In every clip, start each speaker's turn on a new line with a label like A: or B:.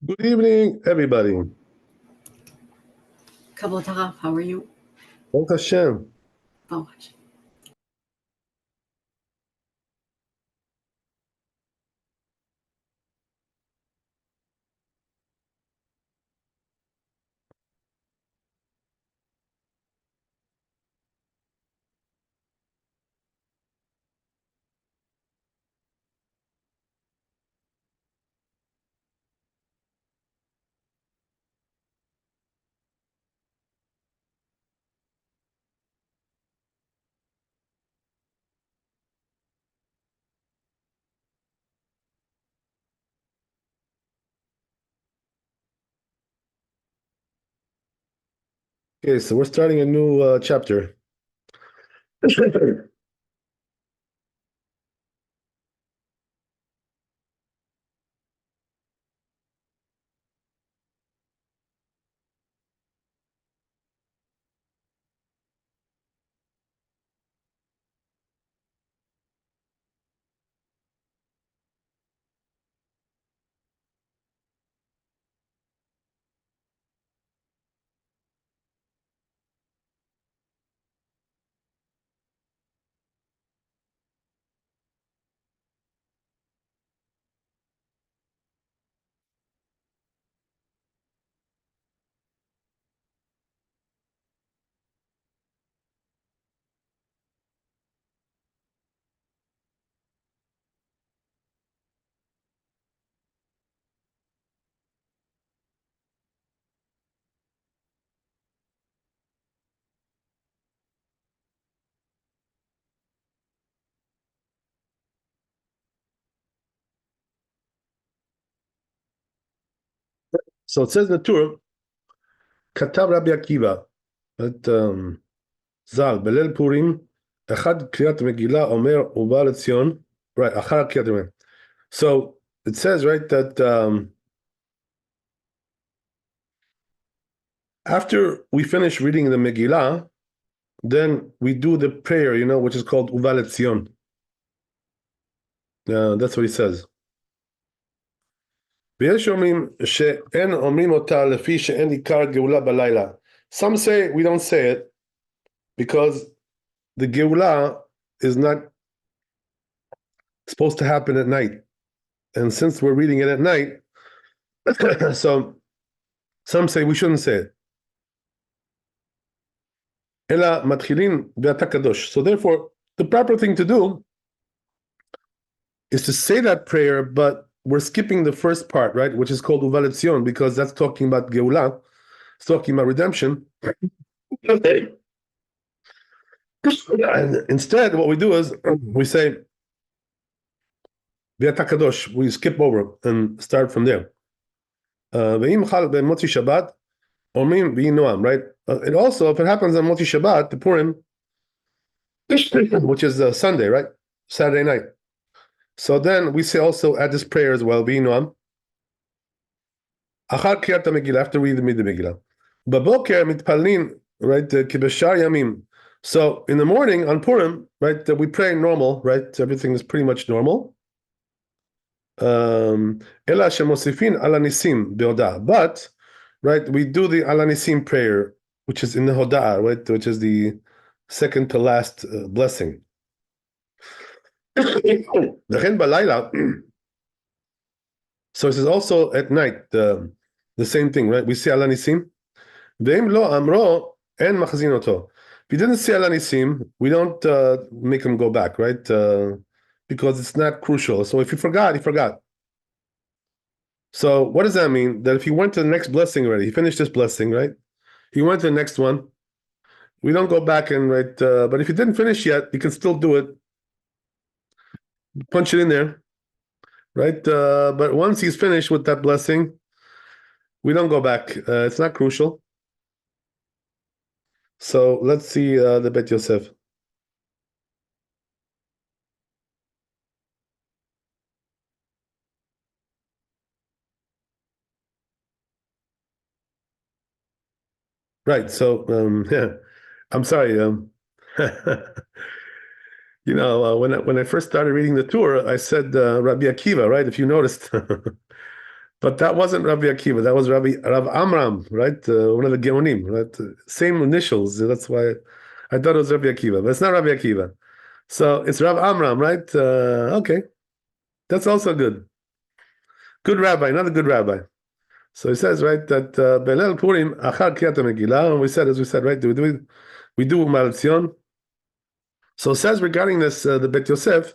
A: Good evening, everybody.
B: Kabbalah Taraf, how are you?
A: Baruch Hashem.
B: Baruch Hashem.
A: Okay, so we're starting a new chapter. So it says in the Torah, Katav Rabbi Akiva, that Zal, Belel Purim, Echad Kriyat Megillah Omer Uba Letzion, right, Achar Kriyat Megillah. So it says, right, that after we finish reading the Megillah, then we do the prayer, which is called Uba Letzion. That's what he says. ויש אומרים שאין אומרים אותה לפי שאין עיקר גאולה בלילה. Some say we don't say it because the גאולה is not supposed to happen at night. And since we're reading it at night, so some say we shouldn't say it. אלא מתחילים ואתה קדוש. So therefore, the proper thing to do is to say that prayer, but we're skipping the first part, right, which is called Uva Letzion, because that's talking about Geulah, it's talking about redemption. And instead, what we do is we say V'ata Kadosh, we skip over and start from there. Ve'im chal be'motzi Shabbat, omrim v'yi noam, right? And also, if it happens on Motzi Shabbat, the Purim, which is Sunday, right? Saturday night. So then we say also add this prayer as well, v'yi noam. Achar kriyat Megillah, after we read the Megillah. Baboker mitpalin, right? Kibeshar yamim. So in the morning on Purim, right, we pray normal, right? Everything is pretty much normal. Ela shemosifin ala nisim beodah. But, right, we do the ala nisim prayer, which is in the Hoda'ah, right, which is the second to last blessing. V'chen balayla. So it says also at night the same thing, right? We say ala nisim. Ve'im lo amro en machzin oto. If you didn't say ala nisim, we don't make him go back, right? Because it's not crucial. So if you forgot, he forgot. So what does that mean? That if he went to the next blessing already, he finished this blessing, right? He went to the next one. We don't go back and write, but if he didn't finish yet, you can still do it. Punch it in there, right? But once he's finished with that blessing, we don't go back. It's not crucial. So let's see the Bet Yosef. Right. So yeah, I'm sorry. When I first started reading the Torah, I said Rabbi Akiva, right? If you noticed, But that wasn't Rabbi Akiva. That was Rav Amram, right? One of the Geonim, right? Same initials. That's why I thought it was Rabbi Akiva, but it's not Rabbi Akiva. So it's Rav Amram, right? Okay, that's also good. Good rabbi, another good rabbi. So he says, right, that Belel Purim achar kriyat Megillah, and we said, as we said, right, we do Malzion. So it says regarding this, the Bet Yosef,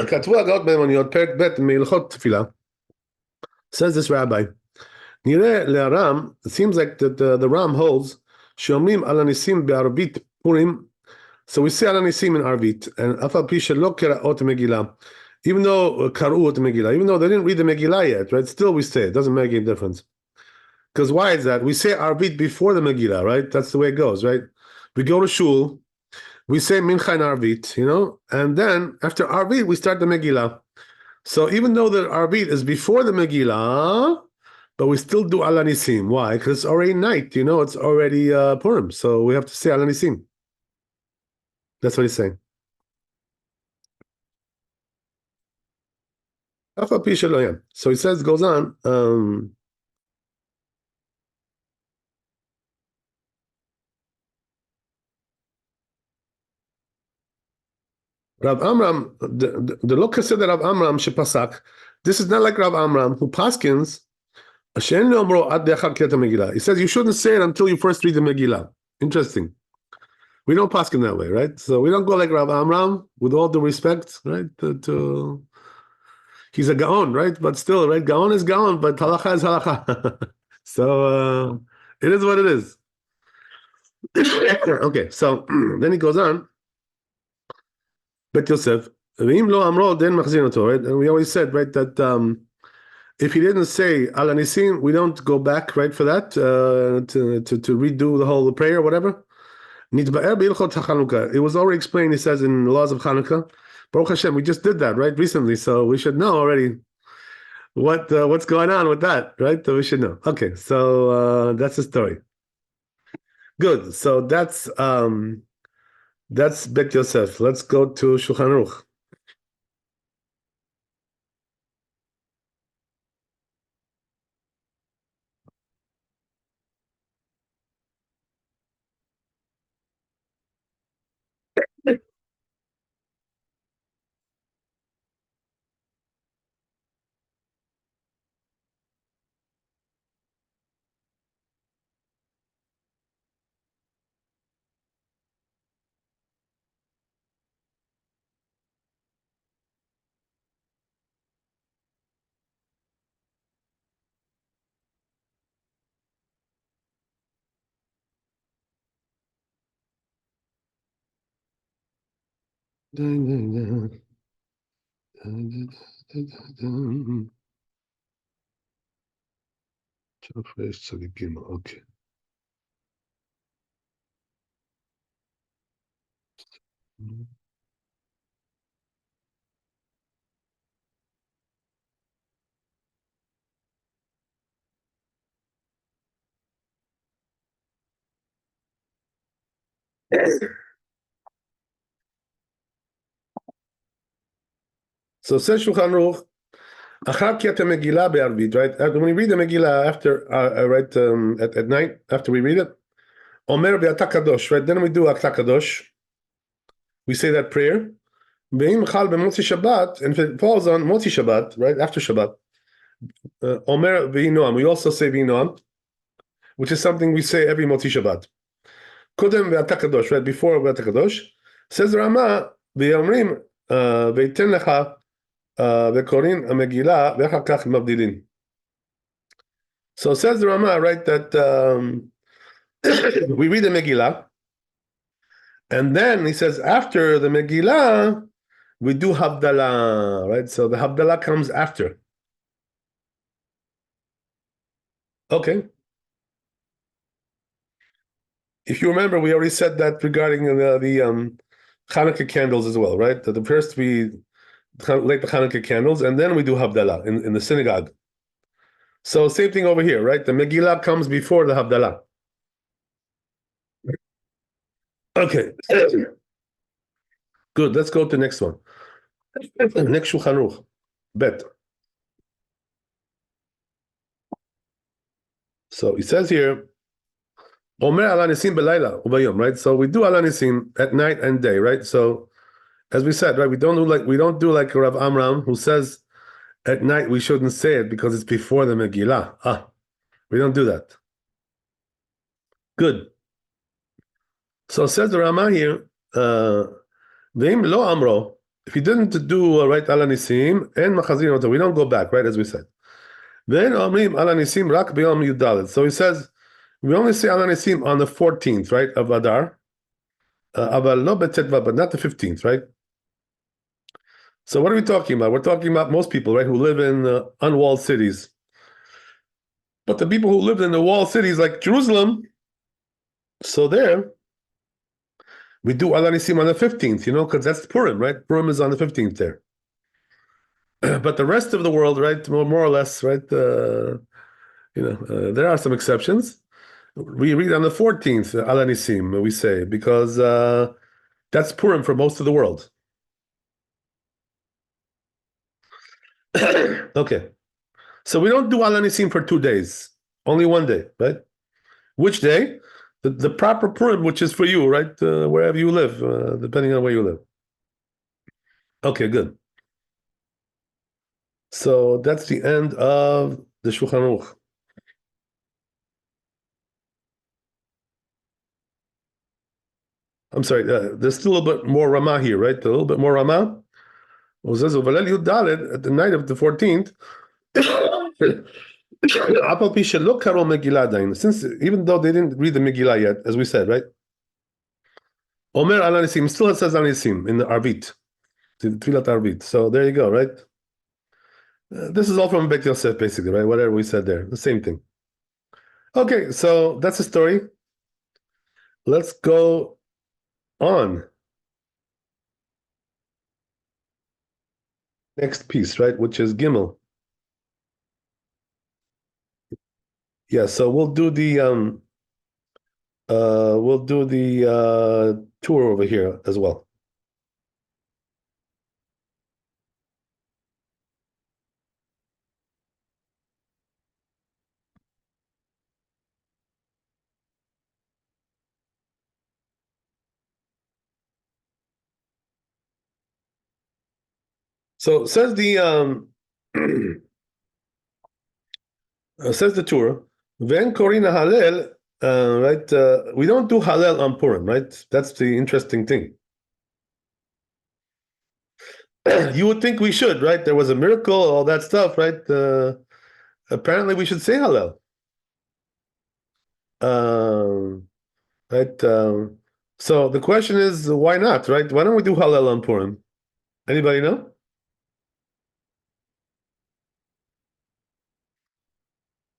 A: כתבו הגאות באמוניות, פרק ב' מהלכות תפילה. Says this rabbi, נראה להר"ם, it seems like that the Ram holds, שאומרים על הניסים בערבית פורים, so we say על הניסים in ערבית, and אף על פי שלא קראות מגילה, even though קראו את מגילה, even though they didn't read the Megillah yet, right, still we say it, doesn't make any difference. Because why is that? We say Arvit before the Megillah, right? That's the way it goes, right? We go to Shul, we say Mincha and Arvit, and then after Arvit, we start the Megillah. So even though the Arvit is before the Megillah, but we still do Al Nisim. Why? Because it's already night, it's already Purim. So we have to say Al Nisim. That's what he's saying. So he says, goes on, Rav Amram, the Loka said that Rav Amram shepasak. This is not like Rav Amram who paskins. He says you shouldn't say it until you first read the Megillah. Interesting. We don't paskin that way, right? So we don't go like Rav Amram, with all due respect, right? He's a Gaon, right? But still, right? Gaon is Gaon, but halacha is halacha. So it is what it is. Okay, so then he goes on. Bet Yosef, right? And we always said, right, that if he didn't say Al Nisim, we don't go back, right, for that, to redo the whole prayer, whatever. It was already explained, he says, in the laws of Hanukkah. Baruch Hashem, we just did that, right, recently, so we should know already what's going on with that, right? So we should know. Okay, so that's the story. Good, so that's Bet Yosef. Let's go to Shulchan Aruch. Okay. So says Shulchan Aruch, Achar Kriyat Megillah be'Arvit, right? When we read the Megillah after, right, at night, after we read it, Omer be'Ata Kadosh, right? Then we do Ata Kadosh. We say that prayer. Ve'im Chal be'Motzi Shabbat, and if it falls on Motzi Shabbat, right, after Shabbat, Omer ve'Inoam, we also say ve'Inoam, which is something we say every Motzi Shabbat. Kodem ve'Ata Kadosh, right, before ve'Ata Kadosh. Says Rama, ve'Omrim, ve'Iten Lecha, וקוראים המגילה ואחר כך מבדילים. So says the Rama, right, that we read the Megillah, and then he says after the Megillah we do Havdalah, right? So the Havdalah comes after. Okay. If you remember, we already said that regarding the Hanukkah candles as well, right? That the first we light the Hanukkah candles, and then we do Havdalah in the synagogue. So same thing over here, right? The Megillah comes before the Havdalah. Okay. Good. Let's go to the next one. Next Shulchan Aruch. Bet. So he says here, Omer ala nisim belayla ubayom, right? So we do ala nisim at night and day, right? So as we said, right, we don't do like Rav Amram who says at night we shouldn't say it because it's before the Megillah. We don't do that. Good. So says the Rama here, Veim lo amro. If he didn't do right ala nisim and machazin, we don't go back, right? As we said. Then omrim ala nisim rak b'yom yudalet. So he says we only say ala nisim on the 14th, right, of Adar. Aval lo betetva, but not the 15th, right? So what are we talking about? We're talking about most people, right, who live in unwalled cities. But the people who lived in the walled cities like Jerusalem, so there, we do ala nisim on the 15th, because that's Purim, right? Purim is on the 15th there. But the rest of the world, right, more or less, right, there are some exceptions. We read on the 14th, ala nisim, we say, because that's Purim for most of the world. Okay. So we don't do ala nisim for 2 days, only 1 day, right? Which day? The proper Purim, which is for you, right? Wherever you live, depending on where you live. Okay, good. So that's the end of the Shulchan Aruch. I'm sorry, there's still a little bit more Ramah here, right? A little bit more Ramah. It says, at the night of the 14th, since even though they didn't read the Megillah yet, as we said, right? Omer ala nisim, still it says ala nisim in the Arvit, the Tfilat Arvit. So there you go, right? This is all from Beit Yosef, basically, right? Whatever we said there, the same thing. Okay, so that's the story. Let's go on. Next piece, right? Which is Gimel. Yeah, so we'll do the tour over here as well. So says the says the Torah, Ven Korina Halel, right? We don't do Halel on Purim, right? That's the interesting thing. You would think we should, right? There was a miracle, all that stuff, right? Apparently, we should say Halel, right? So the question is, why not, right? Why don't we do Halel on Purim? Anybody know?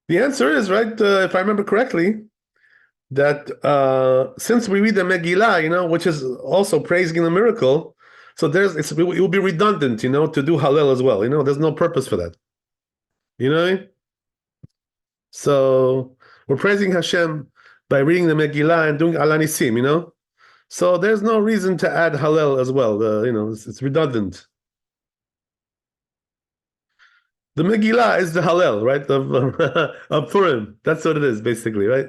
A: The answer is, right, if I remember correctly, that since we read the Megillah, which is also praising the miracle, so it will be redundant, to do Hallel as well. There's no purpose for that. You know what I mean? So we're praising Hashem by reading the Megillah and doing Ala Nisim, So there's no reason to add Hallel as well. It's redundant. The Megillah is the Hallel, right, of Purim. That's what it is, basically, right?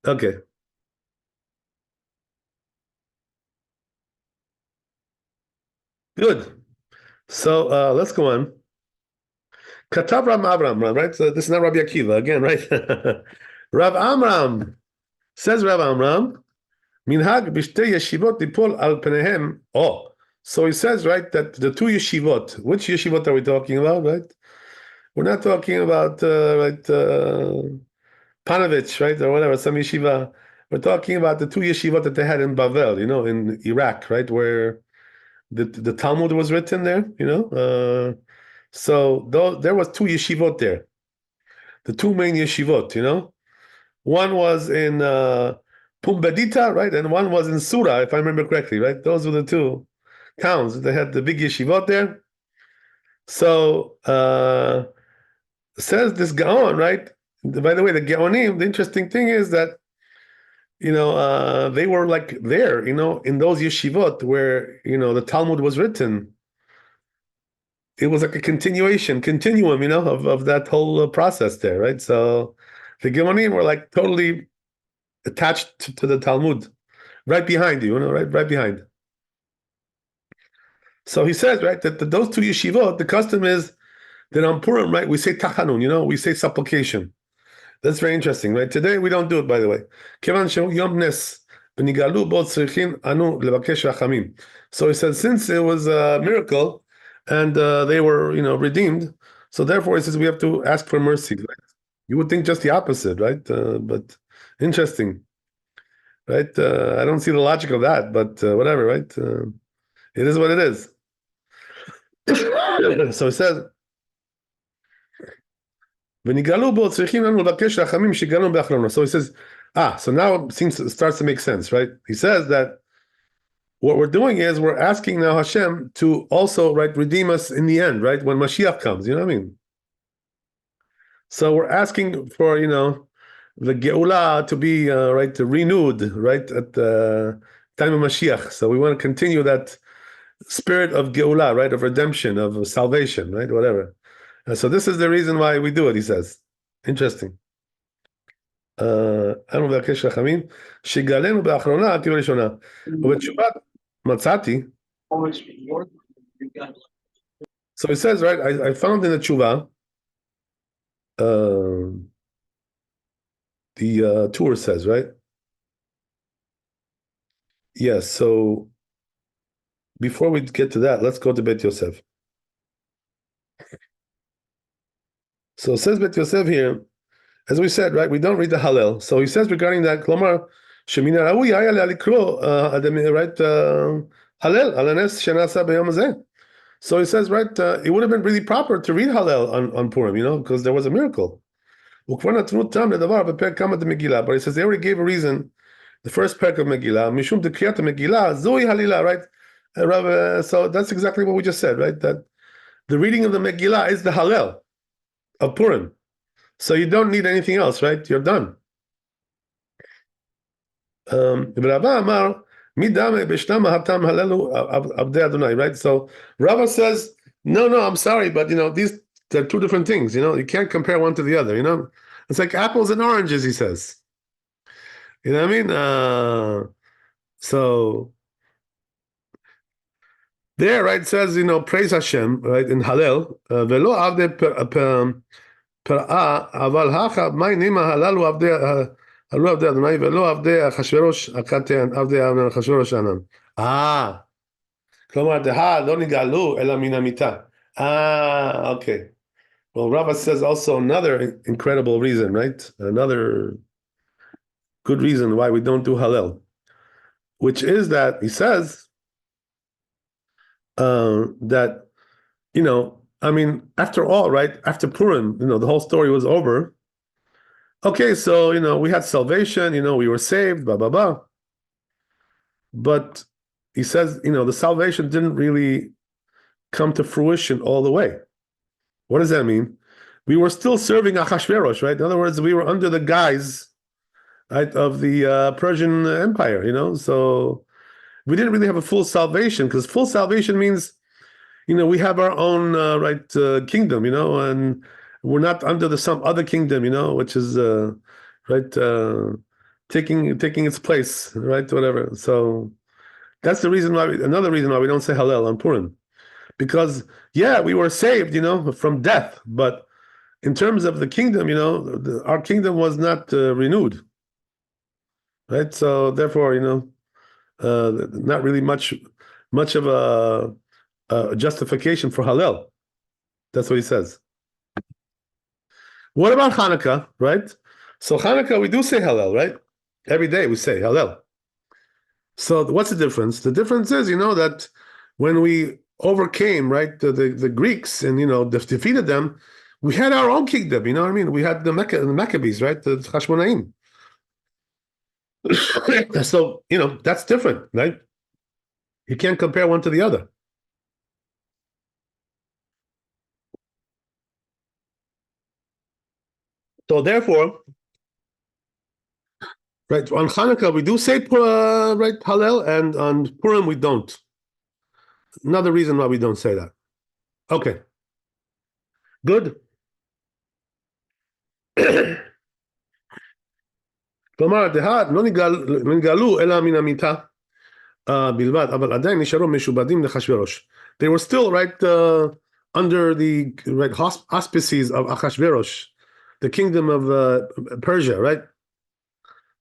A: Okay. Good. So let's go on. Katav Ram Avram, right? So this is not Rabbi Akiva again, right? Rav Amram says Rav Amram, Minhag b'shtei yeshivot dipol al penehem. Oh, so he says, right, that the two yeshivot. Which yeshivot are we talking about, right? We're not talking about Panovich, right, or whatever, some yeshiva. We're talking about the two yeshivot that they had in Bavel, in Iraq, right, where the Talmud was written there, so there was two yeshivot there, the two main yeshivot, One was in Pumbedita, right, and one was in Sura, if I remember correctly, right? Those were the two towns. They had the big yeshivot there. So says this Gaon, right? By the way, the Gaonim, the interesting thing is that they were like there, in those yeshivot where the Talmud was written. it was like a continuum, of that whole process there, right? So the Geonim were like totally attached to the Talmud, right behind you, right behind. So he says, right, that those two yeshivot, the custom is that on Purim, right, we say tachanun, we say supplication. That's very interesting, right? Today we don't do it, by the way. So he said, since it was a miracle and they were, redeemed, so therefore he says we have to ask for mercy. Right? You would think just the opposite, right? But interesting, right? I don't see the logic of that, but whatever, right? It is what it is. So he says, so he says, so now it starts to make sense, right? He says that what we're doing is we're asking now Hashem to also, right, redeem us in the end, right, when Mashiach comes, you know what I mean? So we're asking for, the Geula to be, right, renewed, right, at the time of Mashiach. So we want to continue that spirit of Geula, right, of redemption, of salvation, right, whatever. So this is the reason why we do it, he says. Interesting. אנו מבקש רחמים, שגלנו באחרונה כבראשונה. ובתשובת מצאתי. So he says, right, I found in the tshuva, the tour says, right? Yes, so before we get to that, let's go to Bet Yosef. So it says Bet Yosef here, as we said, right, we don't read the Hallel. So he says regarding that, Klomar, Shemin Raui Haya Likro, right, Hallel, Alanes Shenasa B'Yom Hazeh. So he says, right, it would have been really proper to read Hallel on Purim, because there was a miracle. But he says they already gave a reason. The first parak of Megillah, Mishum Dekriyat Megillah, Zoi Halila, right? So that's exactly what we just said, right? That the reading of the Megillah is the Hallel of Purim. So you don't need anything else, right? You're done. Right? So Rabbi says, no, I'm sorry, but they're two different things, you can't compare one to the other, It's like apples and oranges, he says. You know what I mean? So there, right, it says, praise Hashem, right, in Hallel, velo avde per'a, aval hacha, my name halalu avde, halu avde Adonai, velo avde achashverosh akaten, avde achashverosh anan. כלומר, דהה לא נגאלו אלא מן המיטה. Okay. Well, Rabbi says also another incredible reason, right? Another good reason why we don't do Hallel, which is that he says that, after all, right, after Purim, the whole story was over. Okay, so, we had salvation, we were saved, blah, blah, blah. But he says, the salvation didn't really come to fruition all the way. What does that mean? We were still serving Achashverosh, right? In other words, we were under the guise, right, of the Persian Empire, So we didn't really have a full salvation, because full salvation means, we have our own kingdom, and we're not under some other kingdom, which is taking its place, right? Whatever. So that's the reason why. Another reason why we don't say Hallel on Purim, because we were saved, from death, but in terms of the kingdom, our kingdom was not renewed, right? So therefore, not really much of a justification for Hallel. That's what he says. What about Hanukkah, right? So Hanukkah, we do say Hallel, right? Every day we say Hallel. So what's the difference? The difference is, that when we overcame, right, the Greeks and, defeated them, we had our own kingdom, you know what I mean? We had the Maccabees, right? The Hashmonaim. So, that's different, right? You can't compare one to the other. So therefore, right, on Hanukkah we do say right, Hallel, and on Purim we don't. Another reason why we don't say that. Okay. Good. כלומר, דהת לא נגאלו אלא מן המיטה בלבד, אבל עדיין נשארו משובדים לאחשוורוש. They were still right under the right auspices of Achashverosh, the kingdom of Persia, right?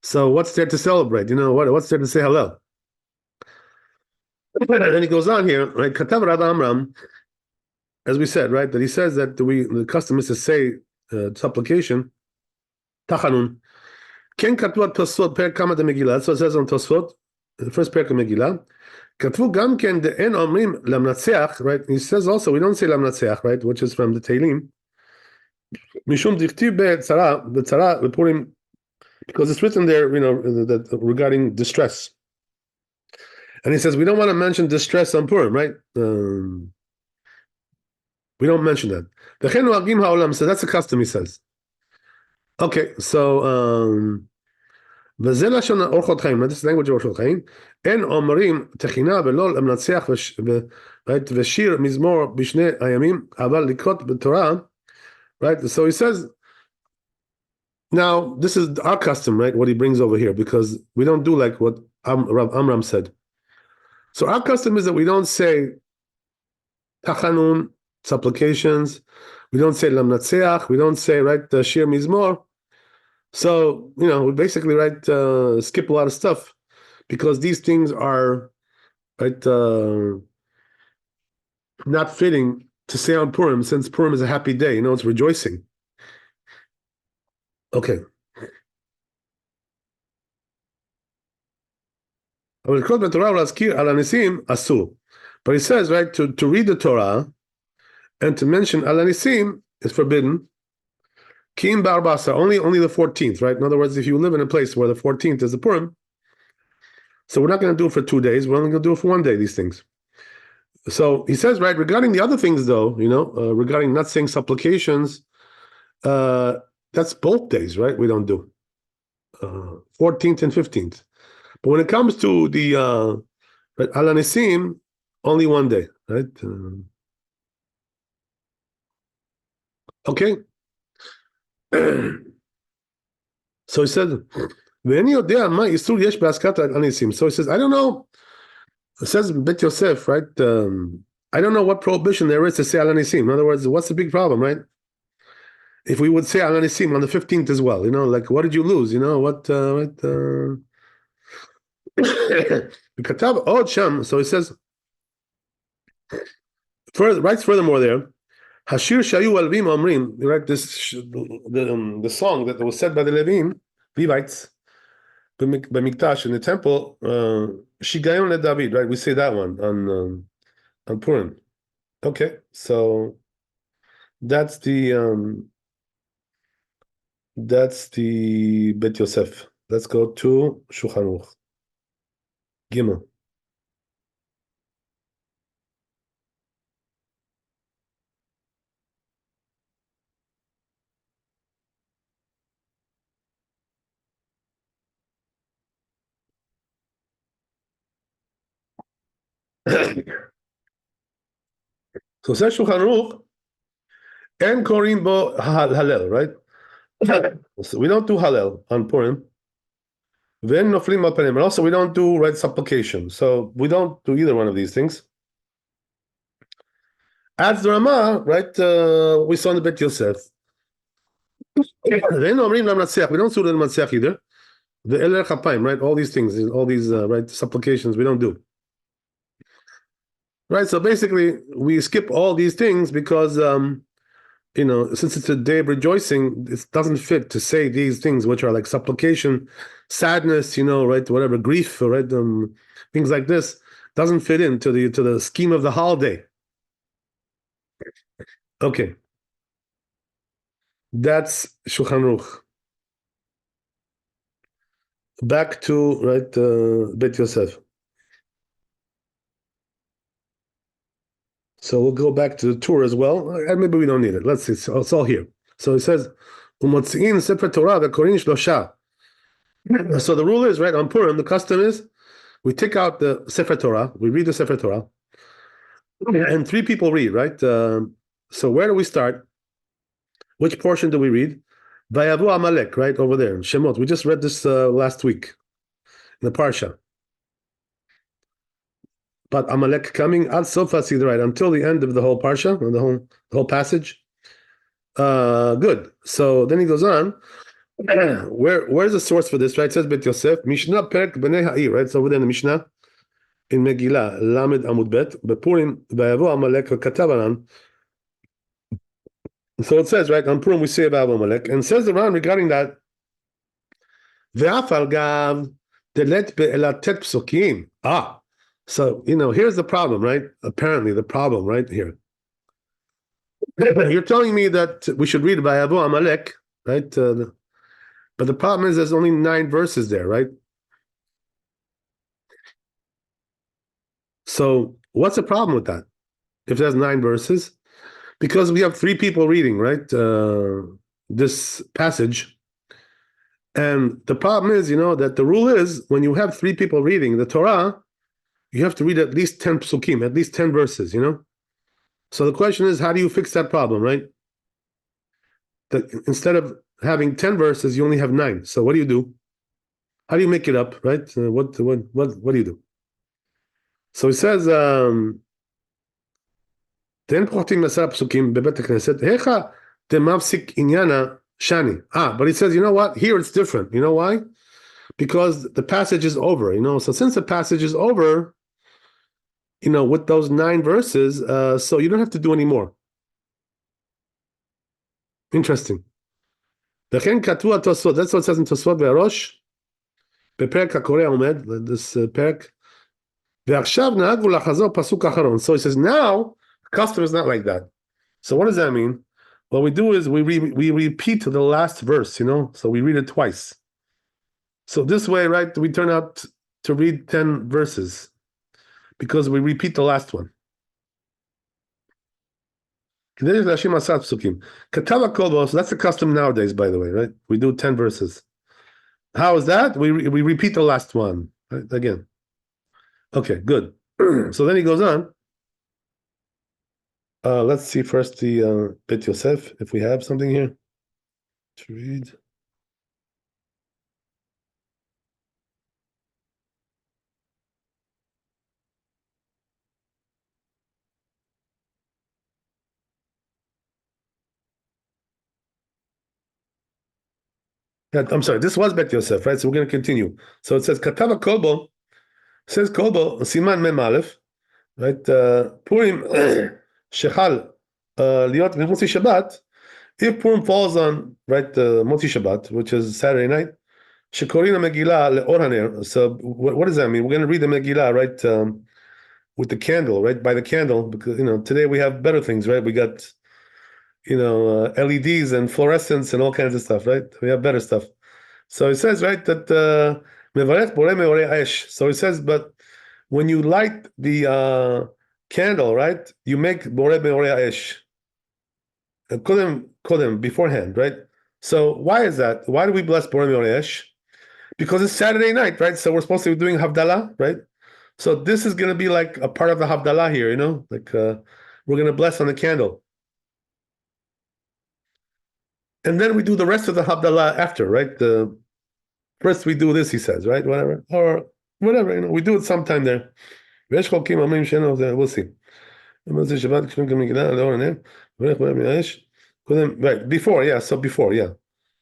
A: So what's there to celebrate? You know, what's there to say Hallel? And then he goes on here, right? Katav Rab Amram, as we said, right, that he says that the custom is to say supplication, Tachanun. Ken Katvat Tosfot Per Kama de Megillah, so it says on Tosfot, the first parak of Megillah. Katvu Gam Ken de En Omrim Lamnatseach, right? He says also, we don't say Lamnatseach, right, which is from the Teilim. Mishum Dichtiv Be'tzara, Purim, because it's written there, you know, that regarding distress. And he says, we don't want to mention distress on Purim, right? We don't mention that. So that's a custom, he says. Okay, so וזה לשון אורחות חיים, this is language of אורחות חיים, אין אומרים תחינה ולא למנצח ושיר מזמור בשני הימים, אבל לקרות בתורה, right? So he says, now this is our custom, right? What he brings over here, because we don't do like what Rav Amram said. So our custom is that we don't say tachanun, supplications, we don't say lamnatseach, we don't say, right, shir mizmor. So, you know, we basically, right, skip a lot of stuff because these things are, right, not fitting to say on Purim, since Purim is a happy day, you know, it's rejoicing. Okay. But he says, right, to read the Torah and to mention Al Nisim is forbidden. Kim Barbasa, only the 14th, right? In other words, if you live in a place where the 14th is the Purim, so we're not going to do it for 2 days, we're only going to do it for 1 day, these things. So he says, right, regarding the other things, though, you know, regarding not saying supplications, that's both days, right? We don't do 14th and 15th. But when it comes to the Al Nisim, only 1 day, right? Okay. So he said, so he says, I don't know. It says Bet Yosef, right? I don't know what prohibition there is to say Al Nisim. In other words, what's the big problem, right? If we would say Al Nisim on the 15th as well, you know, like what did you lose? You know, what so he says, writes furthermore there, Hashir Shayu Alvim Omrim, right? This the song that was said by the Levites, B'Mikdash in the temple, Shigayon le David, right? We say that one on Purim. Okay, so that's the Bet Yosef. Let's go to Shulchan Aruch. Gimel. So says Shulchan Aruch, and Korim bo Hallel, right? So we don't do Hallel on Purim. Then Noflim al Panim, and also we don't do, right, supplication. So we don't do either one of these things. Adds the Ramah, right? We saw in the Bet Yosef. Then Omrim Lamnatseach, we don't do the Lamnatseach either. The Eler Chapayim, right? All these things, all these right supplications, we don't do. Right, so basically we skip all these things because you know, since it's a day of rejoicing, it doesn't fit to say these things, which are like supplication, sadness, you know, right, whatever, grief, right, things like this doesn't fit into the scheme of the holiday. Okay, that's Shulchan Aruch. Back to, right, Bet Yosef. So we'll go back to the tour as well. And maybe we don't need it. Let's see. So it's all here. So it says, "Umotziin Sefer Torah v'korin shlosha." So the rule is, right, on Purim, the custom is we take out the Sefer Torah, we read the Sefer Torah, and three people read, right? So where do we start? Which portion do we read? Vayavu Amalek, right over there. Shemot. We just read this last week in the parsha. But Amalek coming ad sofa right until the end of the whole parsha, or the whole passage. Good. So then he goes on. Where's the source for this? Right? It says Bet Yosef Mishnah Perek Bnei Ha'ir. Right? So over there in the Mishnah in Megillah Lamed Amud Bet Bepurim Vayavu Amalek Katav Anan. So it says, right, on Purim we say about Amalek, and says the Ran regarding that, Ve'afal gav delet be'elatet psukim. So, here's the problem, right? Apparently, the problem right here. You're telling me that we should read Vayavu Amalek, right? But the problem is there's only 9 verses there, right? So what's the problem with that? If there's 9 verses? Because we have 3 people reading, right? This passage. And the problem is, that the rule is when you have 3 people reading the Torah, you have to read at least 10 psukim, at least 10 verses, So the question is, how do you fix that problem, right? That instead of having 10 verses, you only have 9. So what do you do? How do you make it up, right? What do you do? So he says, but he says, you know what? Here it's different. You know why? Because the passage is over, So since the passage is over, with those 9 verses, so you don't have to do any more. Interesting. That's what it says in Tosfot Ve'arosh, בפרק הקורא עומד, this פרק, ועכשיו נהגו לחזור פסוק אחרון. So he says, now, custom is not like that. So what does that mean? What we do is we repeat the last verse, so we read it twice. So this way, right, we turn out to read 10 verses because we repeat the last one. So that's the custom nowadays, by the way, right? We do 10 verses. How is that? We repeat the last one, right? Again. Okay, good. So then he goes on. Let's see first the Bet Yosef, if we have something here to read. Yeah, I'm sorry, this was Bet Yosef, right? So we're going to continue. So it says, Katava Kolbo, says Kolbo, Siman Mem Aleph, right? Purim, Shechal, Liot Motzi Shabbat. If Purim falls on, right, Motzi Shabbat, which is Saturday night, Shekorina Megillah Le'or Haner. So what does that mean? We're going to read the Megillah, right, with the candle, right, by the candle, because, today we have better things, right? We got, LEDs and fluorescence and all kinds of stuff, right? We have better stuff. So it says, right, that so it says, but when you light the candle, right, you make borei meorei ha'esh. Kodem, beforehand, right? So why is that? Why do we bless borei meorei ha'esh? Because it's Saturday night, right? So we're supposed to be doing Havdalah, right? So this is going to be like a part of the Havdalah here, like we're going to bless on the candle. And then we do the rest of the Havdalah after, right? First we do this, he says, right? Whatever. Or whatever, we do it sometime there. We'll see. Right, before, yeah, so before, yeah.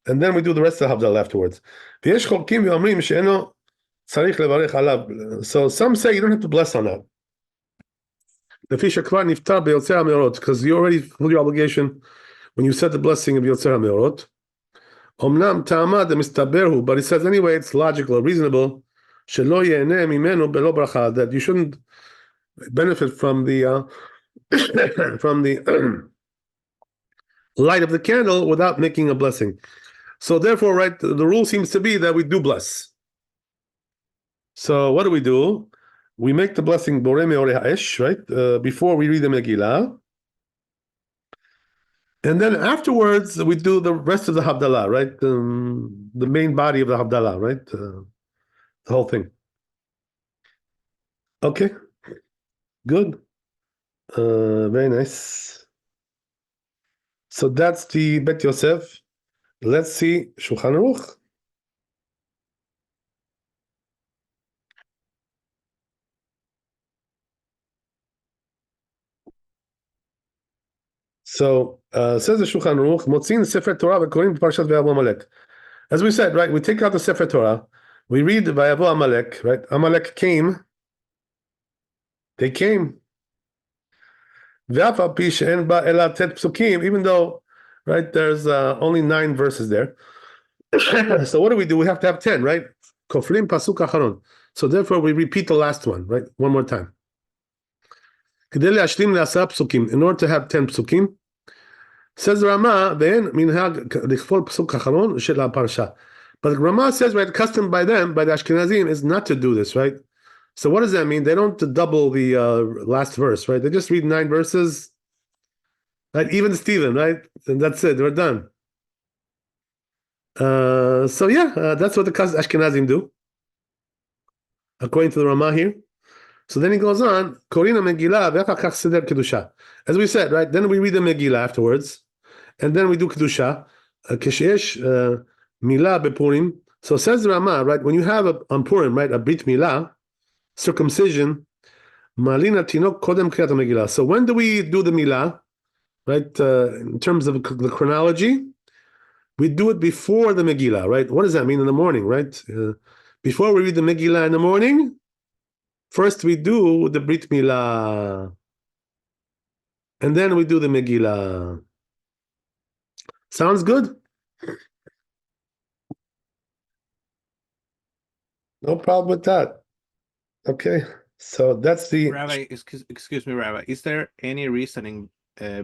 A: And then we do the rest of the Havdalah afterwards. So some say you don't have to bless on that. Because you already fulfilled your obligation when you said the blessing of Yotzer HaMeorot. But he says anyway, it's logical or reasonable that you shouldn't benefit from the from the light of the candle without making a blessing. So therefore, right, the rule seems to be that we do bless. So what do? We make the blessing borei meorei ha'esh, right, before we read the Megillah. And then afterwards, we do the rest of the Havdalah, right? The main body of the Havdalah, right? The whole thing. Okay, good. Very nice. So that's the Bet Yosef. Let's see Shulchan Aruch. So says the Shulchan Aruch, Motzin Sefer Torah v'korim Parshat V'yavu Amalek. As we said, right, we take out the Sefer Torah, we read V'yavu Amalek, right? Amalek came, they came. V'af al pi she'en ba ela tet psukim, even though, right, there's only 9 verses there. So what do? We have to have 10, right? Koflim pasuk acharon. So therefore we repeat the last one, right? One more time. In order to have 10 psukim, says Rama, then minhag likfol pasuk acharon shel parsha. But Rama says, right, custom by them, by the Ashkenazim, is not to do this, right? So what does that mean? They don't double the last verse, right? They just read 9 verses, right? Even Stephen, right? And that's it. We're done. So yeah, that's what the Ashkenazim do, according to the Rama here. So then he goes on, Korina Megillah ve'achar seder kedusha. As we said, right? Then we read the Megillah afterwards, and then we do kedusha. Keshesh milah bepurim. So says the Rama, right? When you have on Purim, right, a brit milah, circumcision, malina tinok kodem kriyat Megillah. So when do we do the milah? Right? In terms of the chronology, we do it before the Megillah, right? What does that mean in the morning, right? Before we read the Megillah in the morning, first we do the Brit Milah, and then we do the Megillah. Sounds good? No problem with that. Okay, so that's the...
C: Rabbi, excuse me, Rabbi. Is there any reasoning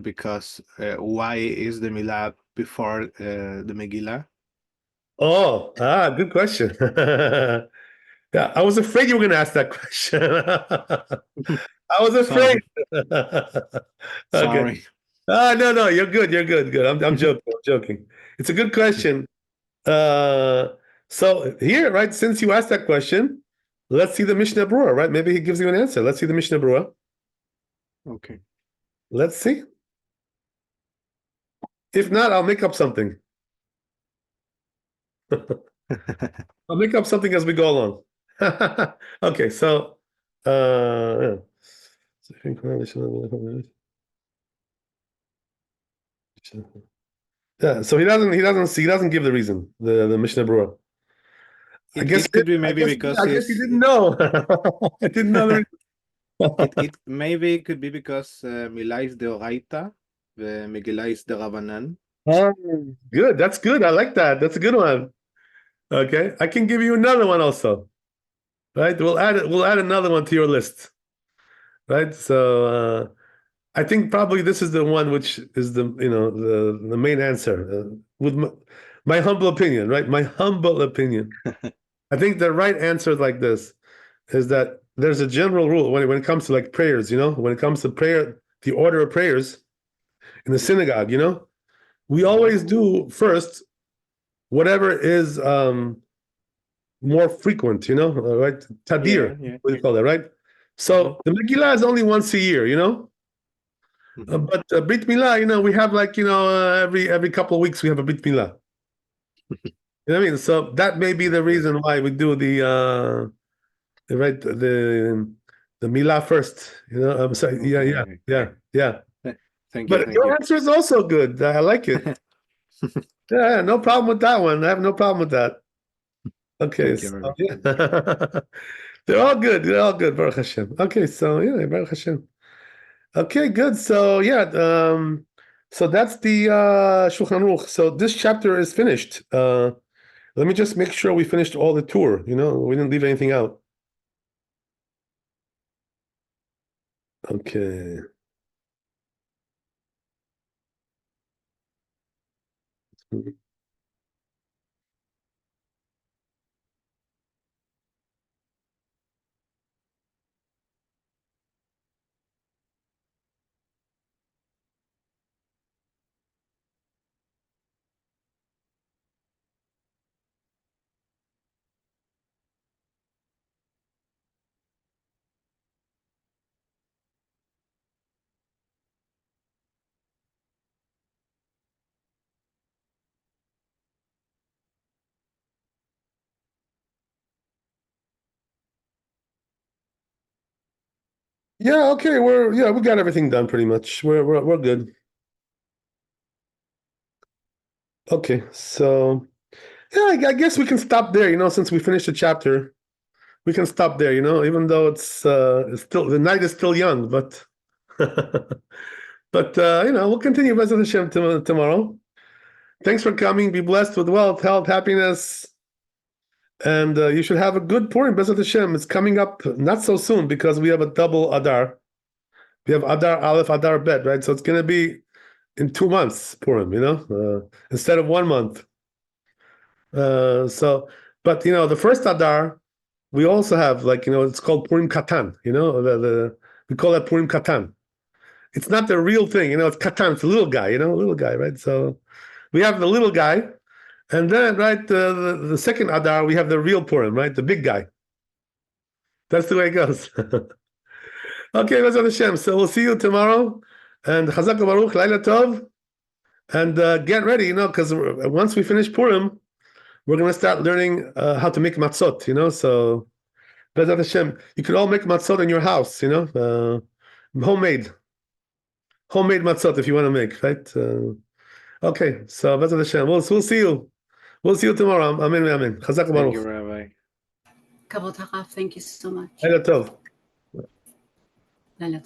C: because why is the Milah before the Megillah?
A: Good question. Yeah, I was afraid you were going to ask that question. I was afraid. Okay.
C: Sorry.
A: No, you're good. You're good. Good. I'm joking. I'm joking. It's a good question. So here, right, since you asked that question, let's see the Mishnah Berurah, right? Maybe he gives you an answer. Let's see the Mishnah Berurah.
C: Okay.
A: Let's see. If not, I'll make up something. I'll make up something as we go along. Okay, so yeah. Yeah, so he doesn't give the reason, the Mishnah Berurah.
C: It could be maybe because
A: I guess he didn't know. I didn't know the reason.
C: it maybe could be because Milah is the Oraita, the Megillah is the Rabbanan.
A: Good, that's good. I like that. That's a good one. Okay, I can give you another one also. Right, we'll add another one to your list. Right, so I think probably this is the one which is the main answer with my humble opinion. Right, my humble opinion. I think the right answer is like this: is that there's a general rule when it comes to like prayers. When it comes to prayer, the order of prayers in the synagogue. We always do first whatever is more frequent, right? Tadir,
C: Yeah.
A: what do you call that, right? So the Megillah is only once a year, but Brit Milah, we have like, every couple of weeks we have a Brit Milah. You know what I mean? So that may be the reason why we do the Milah first. I'm sorry. Yeah.
C: Thank
A: But
C: you.
A: your answer is also good. I like it. Yeah, no problem with that one. I have no problem with that. Okay,
C: Thank you,
A: so
C: Rabbi.
A: yeah. They're all good. They're all good, Baruch Hashem. Okay, so yeah, Baruch Hashem. Okay, good. So yeah, so that's the Shulchan Aruch. So this chapter is finished. Let me just make sure we finished all the tour. We didn't leave anything out. Okay. Yeah, okay, we got everything done pretty much. We're good. Okay, so yeah, I guess we can stop there, since we finished the chapter. We can stop there, even though it's still the night is still young, but we'll continue Bezat Hashem tomorrow. Thanks for coming. Be blessed with wealth, health, happiness, and you should have a good Purim. Bezat Hashem. It's coming up not so soon because we have a double Adar. We have Adar Aleph, Adar Bet, right? So it's going to be in 2 months Purim, instead of 1 month. But the first Adar, we also have it's called Purim Katan. We call that Purim Katan. It's not the real thing, it's Katan. It's a little guy, little guy, right? So we have the little guy, and then right the second Adar we have the real Purim, right? The big guy. That's the way it goes. Okay, Bezat Hashem. So we'll see you tomorrow, and Chazak Baruch, Laila Tov, and get ready, because once we finish Purim, we're going to start learning how to make matzot, so Bezat Hashem, you can all make matzot in your house, homemade matzot if you want to make, right? Okay, so Bezat Hashem, we'll see you. We'll see you tomorrow. Amen, amen. Chazak
C: Thank you,
A: Baruch.
C: Rabbi.
B: Kavod Harav, thank you so much.
A: Laila Tov.
B: Laila